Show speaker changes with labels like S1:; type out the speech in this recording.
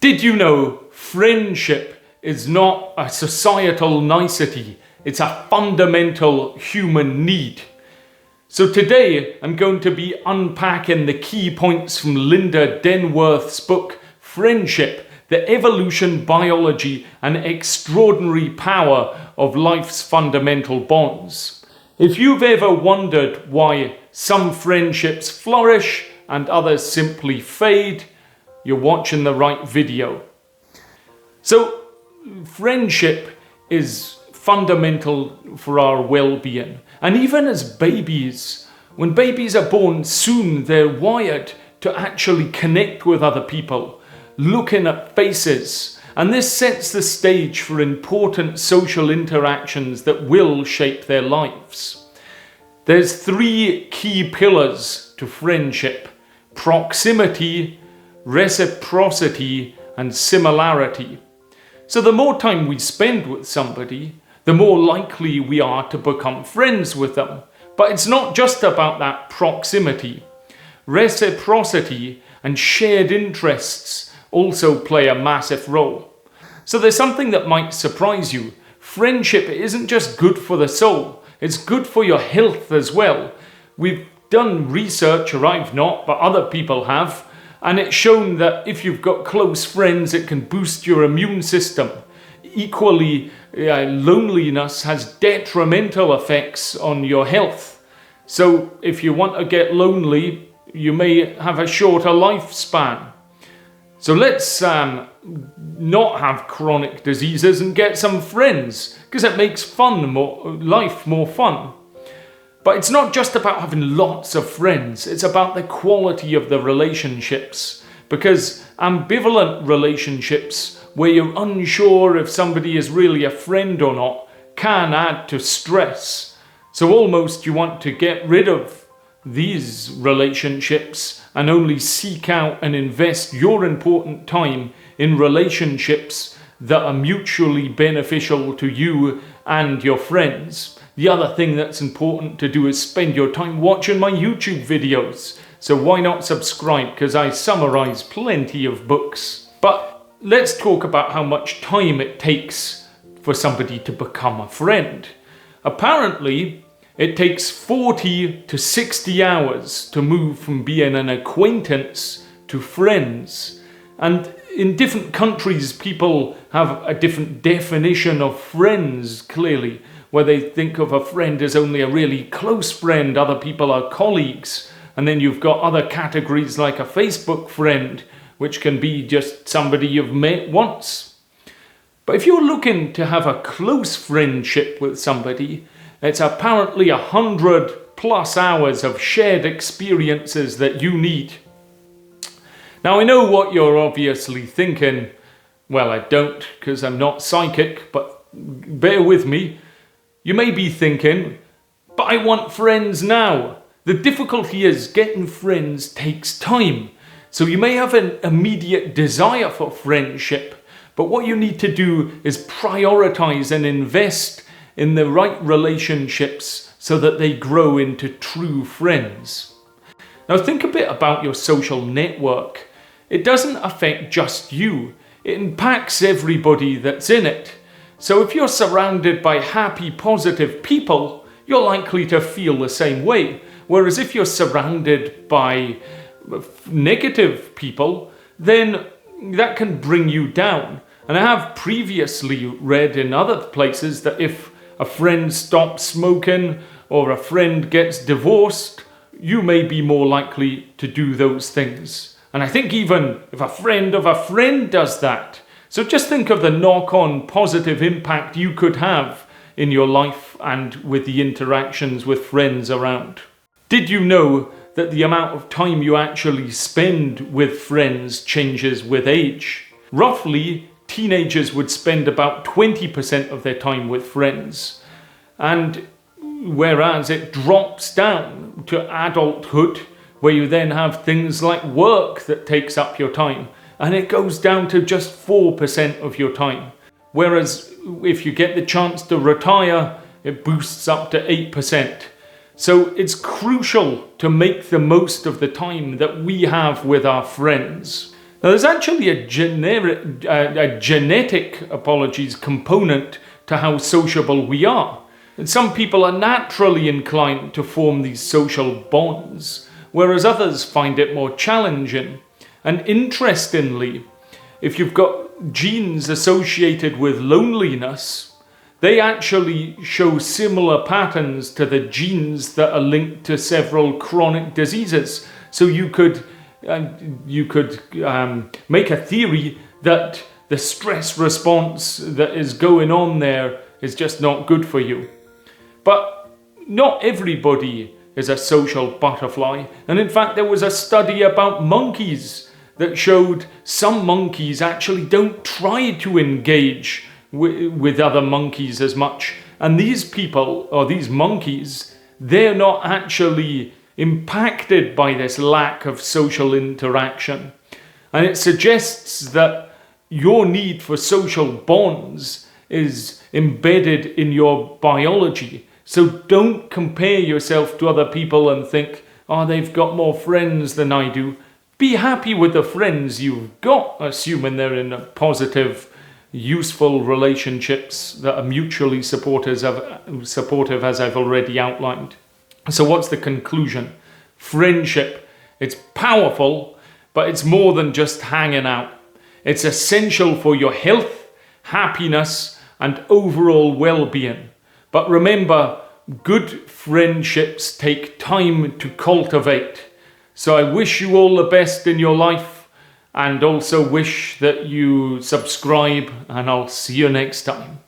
S1: Did you know friendship is not a societal nicety? It's a fundamental human need. So today I'm going to be unpacking the key points from Linda Denworth's book, Friendship, the Evolution, Biology and Extraordinary Power of Life's Fundamental Bonds. If you've ever wondered why some friendships flourish and others simply fade, you're watching the right video. So, friendship is fundamental for our well-being. And even as babies, when babies are born, soon they're wired to actually connect with other people, looking at faces. And this sets the stage for important social interactions that will shape their lives. There's three key pillars to friendship: proximity, reciprocity, and similarity. So the more time we spend with somebody, the more likely we are to become friends with them. But it's not just about that proximity. Reciprocity and shared interests also play a massive role. So there's something that might surprise you. Friendship isn't just good for the soul, it's good for your health as well. We've done research, or I've not, but other people have, and it's shown that if you've got close friends, it can boost your immune system. Equally, loneliness has detrimental effects on your health. So if you want to get lonely, you may have a shorter lifespan. So let's not have chronic diseases and get some friends, because it makes life more fun. But it's not just about having lots of friends, it's about the quality of the relationships. Because ambivalent relationships, where you're unsure if somebody is really a friend or not, can add to stress. So almost you want to get rid of these relationships and only seek out and invest your important time in relationships that are mutually beneficial to you and your friends. The other thing that's important to do is spend your time watching my YouTube videos. So why not subscribe, because I summarize plenty of books. But let's talk about how much time it takes for somebody to become a friend. Apparently, it takes 40 to 60 hours to move from being an acquaintance to friends. And in different countries, people have a different definition of friends, clearly, where they think of a friend as only a really close friend, other people are colleagues. And then you've got other categories like a Facebook friend, which can be just somebody you've met once. But if you're looking to have a close friendship with somebody, it's apparently 100+ hours of shared experiences that you need. Now I know what you're obviously thinking. Well, I don't, because I'm not psychic, but bear with me. You may be thinking, but I want friends now. The difficulty is getting friends takes time. So you may have an immediate desire for friendship, but what you need to do is prioritize and invest in the right relationships so that they grow into true friends. Now think a bit about your social network. It doesn't affect just you, it impacts everybody that's in it. So if you're surrounded by happy, positive people, you're likely to feel the same way. Whereas if you're surrounded by negative people, then that can bring you down. And I have previously read in other places that if a friend stops smoking or a friend gets divorced, you may be more likely to do those things. And I think even if a friend of a friend does that. So just think of the knock-on positive impact you could have in your life and with the interactions with friends around. Did you know that the amount of time you actually spend with friends changes with age? Roughly, teenagers would spend about 20% of their time with friends, and whereas it drops down to adulthood, where you then have things like work that takes up your time, and it goes down to just 4% of your time. Whereas if you get the chance to retire, it boosts up to 8%. So it's crucial to make the most of the time that we have with our friends. Now, there's actually a genetic component to how sociable we are. And some people are naturally inclined to form these social bonds, whereas others find it more challenging. And interestingly, if you've got genes associated with loneliness, they actually show similar patterns to the genes that are linked to several chronic diseases. So you could make a theory that the stress response that is going on there is just not good for you. But not everybody is a social butterfly. And in fact, there was a study about monkeys that showed some monkeys actually don't try to engage with other monkeys as much. And these people, or these monkeys, they're not actually impacted by this lack of social interaction. And it suggests that your need for social bonds is embedded in your biology. So don't compare yourself to other people and think, oh, they've got more friends than I do. Be happy with the friends you've got, assuming they're in a positive, useful relationships that are mutually supportive, as I've already outlined. So what's the conclusion? Friendship, it's powerful, but it's more than just hanging out. It's essential for your health, happiness, and overall well-being. But remember, good friendships take time to cultivate. So I wish you all the best in your life, and also wish that you subscribe, and I'll see you next time.